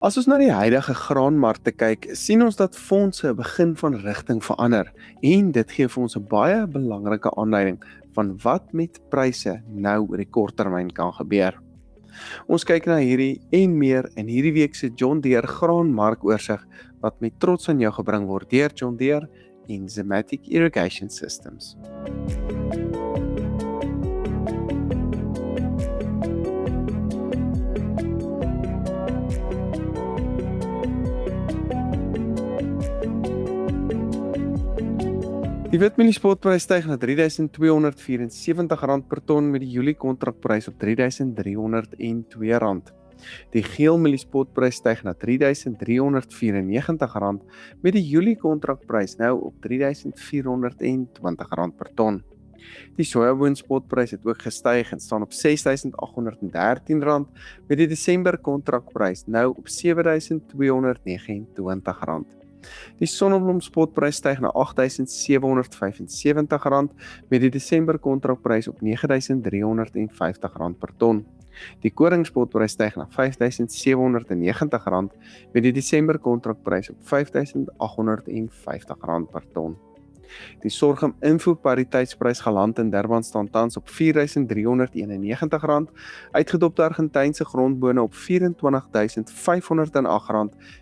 As ons na die huidige graanmarkte kyk, sien ons dat fondse 'n begin van rigting verander en dit gee vir ons 'n baie belangrike aanduiding van wat met pryse nou oor die korttermyn kan gebeur. Ons kyk na hierdie en meer in hierdie week se John Deere graanmarkoorsig wat met trots aan jou gebring word deur John Deere en Zematic Irrigation Systems. Die witmieliespotprys styg na R3,274 per ton met die Julie kontrakprys op R3,302. Die geelmieliespotprys styg na R3,394 met die Julie kontrakprys nou op R3,420 per ton. Die sojaboonspotprys het ook gestyg en staan op R6,813 met die Desember kontrakprys nou op R7,229. Die sonneblomspotprys styg na R8,775 met die Desember kontrakprys op R9,350 per ton. Die koringspotprys styg na R5,790 met die Desember kontrakprys op R5,850 per ton. Die sorghum invoerpariteitsprys geland in Durban staan tans op R4,391, uitgedopte Argentynse grondbone op R24,508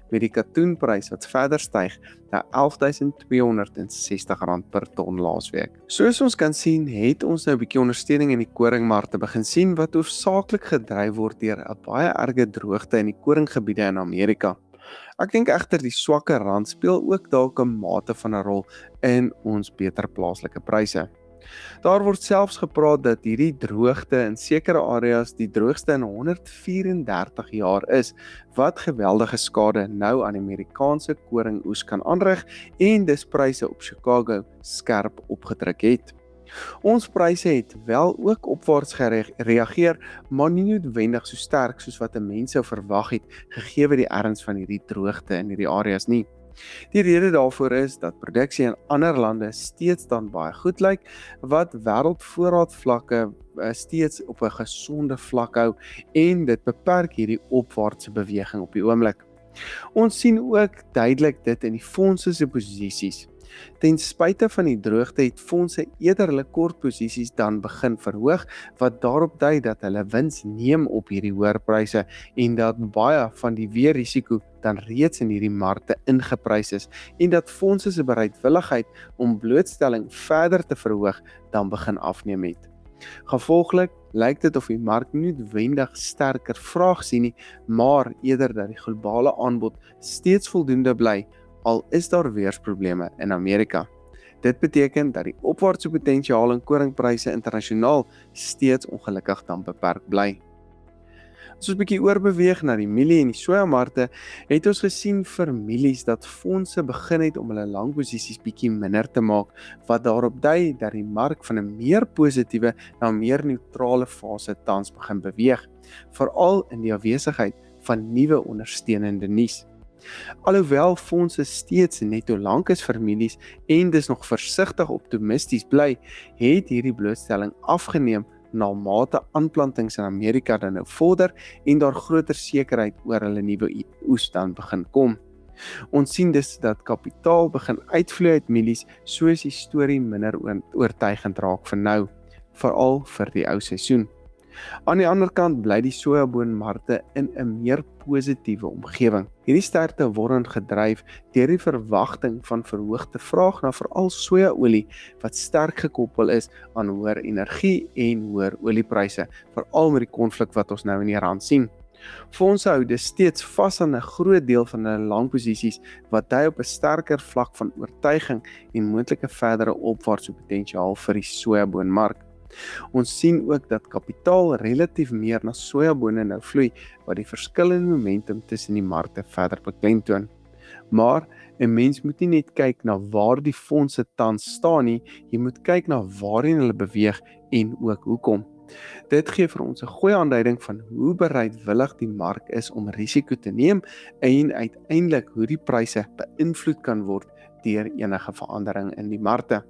met die katoenprys wat verder styg na R11,260 per ton laasweek. Soos ons kan sien, het ons nou 'n bietjie ondersteuning in die koringmarkte begin sien wat hoofsaaklik gedryf word deur 'n baie erge droogte in die koringgebiede in Amerika. Ek dink egter die swakker rand speel ook dalk 'n mate van 'n rol in ons beter plaaslike pryse. Daar word selfs gepraat dat hierdie droogte in sekere areas die droogste in 134 jaar is, wat geweldige skade nou aan die Amerikaanse koringoes kan aanrig en dus pryse op Chicago skerp opgedruk het. Ons pryse het wel ook opwaarts gereageer, maar nie noodwendig so sterk soos wat mense sou verwag het, gegee die erns van hierdie droogte in hierdie areas nie. Die rede daarvoor is dat produksie in ander lande steeds dan baie goed lyk, wat wêreldvoorraadvlakke steeds op 'n gesonde vlak hou en dit beperk hierdie opwaartse beweging op die oomblik. Ons sien ook duidelik dit in die fondse se posisies. Ten spyte van die droogte het fondse eerder hulle kortposisies dan begin verhoog, wat daarop dui dat hulle wins neem op hierdie hoër pryse en dat baie van die weerrisiko dan reeds in hierdie markte ingeprys is en dat fondse se bereidwilligheid om blootstelling verder te verhoog dan begin afneem het. Gevolglik lyk dit of die mark nie noodwendig sterker vraag sien nie, maar eerder dat die globale aanbod steeds voldoende bly, al is daar weersprobleme in Amerika. Dit beteken dat die opwaartse potensiaal in koringpryse internasionaal steeds ongelukkig dan beperk bly. As ons 'n bietjie oorbeweeg na die mielie en die sojamarkte, het ons gesien vir mielies dat fondse begin het om hulle langposisies bietjie minder te maak, wat daarop dui dat die mark van 'n meer positiewe na 'n meer neutrale fase tans begin beweeg, veral in die afwesigheid van nuwe ondersteunende nuus. Alhoewel fondse steeds netto lank is vir mielies en dis nog versigtig optimisties bly, het hierdie blootstelling afgeneem na mate aanplantings in Amerika dan nou vorder en daar groter sekerheid oor hulle nuwe oes dan begin kom. Ons sien dus dat kapitaal begin uitvloei uit mielies soos die storie minder oortuigend raak vir nou, veral vir die ou seisoen. Aan die ander kant bly die sojaboonmarkte in 'n meer positiewe omgewing. Hierdie sterkte word gedryf deur die verwagting van verhoogde vraag na veral sojaolie wat sterk gekoppel is aan hoër energie en hoër oliepryse, veral met die konflik wat ons nou in Iran sien. Fondse hou dus steeds vas aan 'n groot deel van hulle langposisies wat dui op 'n sterker vlak van oortuiging en moontlike verdere opwaartse potensiaal vir die sojaboonmark. Ons sien ook dat kapitaal relatief meer na sojabone nou vloei, wat die verskillende momentum tussen die markte verder beklemtoon. Maar 'n mens moet nie net kyk na waar die fondse tans staan nie, jy moet kyk na waarheen hulle beweeg en ook hoekom. Dit gee vir ons 'n goeie aanduiding van hoe bereidwillig die mark is om risiko te neem en uiteindelik hoe die pryse beïnvloed kan word deur enige verandering in die markte.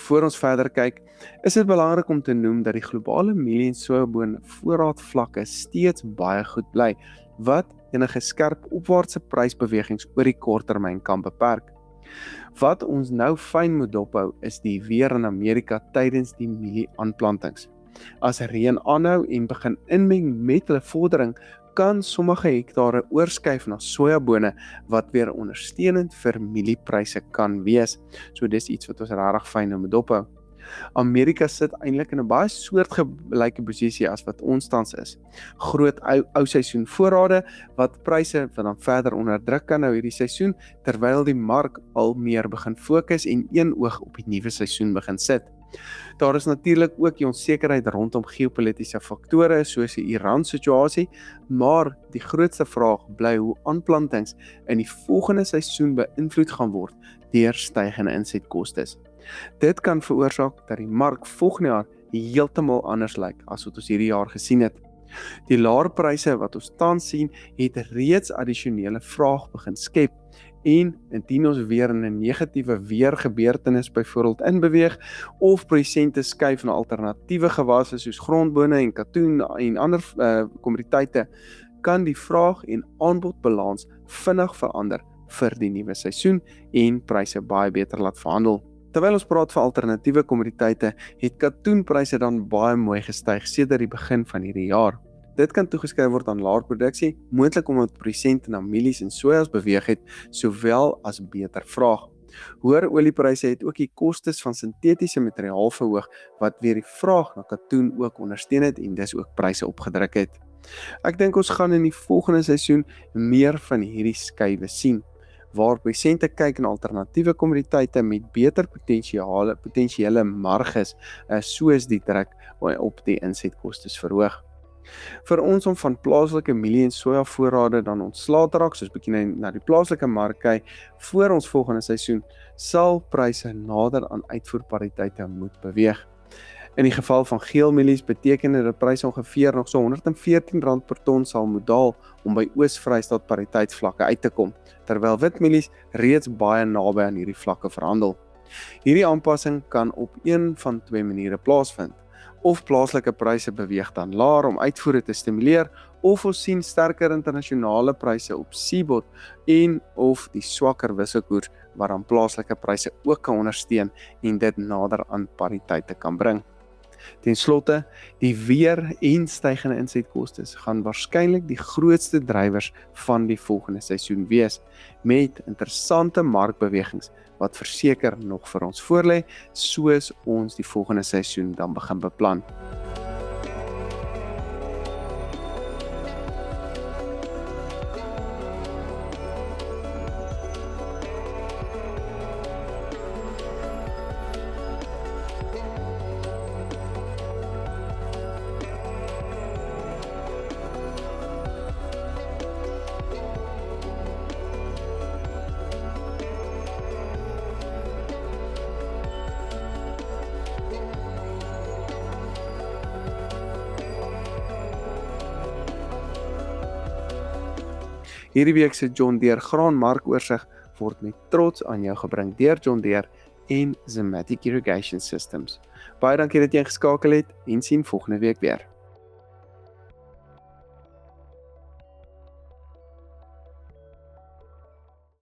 Voor ons verder kyk, is dit belangrik om te noem dat die globale mielie en sojaboon voorraadvlakke steeds baie goed bly, wat enige skerp opwaartse prysbewegings oor die korttermyn kan beperk. Wat ons nou fyn moet dophou is die weer in Amerika tydens die mielie-aanplantings. As reën aanhou en begin inmeng met hulle vordering, kan sommige hektare oorskuif na sojabone wat weer ondersteunend vir mieliepryse kan wees. So dis iets wat ons regtig fyn moet dophou. Amerika sit eintlik in 'n baie soortgelyke posisie as wat ons tans is. Groot ou seisoen voorrade wat pryse wat dan verder onder druk kan nou hierdie seisoen, terwyl die mark al meer begin fokus en een oog op die nuwe seisoen begin sit. Daar is natuurlik ook die onsekerheid rondom geopolitiese faktore soos die Iran situasie, maar die grootste vraag bly hoe aanplantings in die volgende seisoen beïnvloed gaan word deur stygende insetkostes. Dit kan veroorsaak dat die mark volgende jaar heeltemal anders lyk as wat ons hierdie jaar gesien het. Die laer pryse wat ons tans sien, het reeds addisionele vraag begin skep en indien ons weer in 'n negatiewe weergebeurtenis byvoorbeeld inbeweeg of produsente skuif na alternatiewe gewasse soos grondbone en katoen en ander kommoditeite, kan die vraag en aanbodbalans vinnig verander vir die nuwe seisoen en pryse baie beter laat verhandel. Terwyl ons praat van alternatiewe kommoditeite, het katoenpryse dan baie mooi gestyg sedert die begin van hierdie jaar. Dit kan toegeskryf word aan laer produksie, moontlik omdat produsente na mielies en sojas beweeg het, sowel as beter vraag. Hoër oliepryse het ook die kostes van sintetiese materiaal verhoog, wat weer die vraag na katoen ook ondersteun het en dis ook pryse opgedruk het. Ek dink ons gaan in die volgende seisoen meer van hierdie skuwe sien, waar produsente kyk na alternatiewe kommoditeite met beter potensiële marges, soos die druk op die insetkostes verhoog. Vir ons om van plaaslike mielie en soja voorrade dan ontslae te raak, soos bietjie na die plaaslike mark kyk, voor ons volgende seisoen, sal pryse nader aan uitvoerpariteite moet beweeg. In die geval van geel mielies beteken dit dat pryse ongeveer nog so R114 per ton sal moet daal om by Oos-Vrystaat pariteitsvlakke uit te kom, terwyl wit mielies reeds baie naby aan hierdie vlakke verhandel. Hierdie aanpassing kan op een van twee maniere plaasvind. Of plaaslike pryse beweeg dan laer om uitvoere te stimuleer, of ons sien sterker internasionale pryse op seebod en of die swakker wisselkoers wat dan plaaslike pryse ook kan ondersteun en dit nader aan pariteite kan bring. Ten slotte, die weer en stygende insetkostes gaan waarskynlik die grootste drywers van die volgende seisoen wees, met interessante markbewegings wat verseker nog vir ons voorlê, soos ons die volgende seisoen dan begin beplan. Hierdie week se John Deere graanmarkoorsig word met trots aan jou gebring deur John Deere en Zematic Irrigation Systems. Baie dankie dat jy ingeskakel het en sien volgende week weer.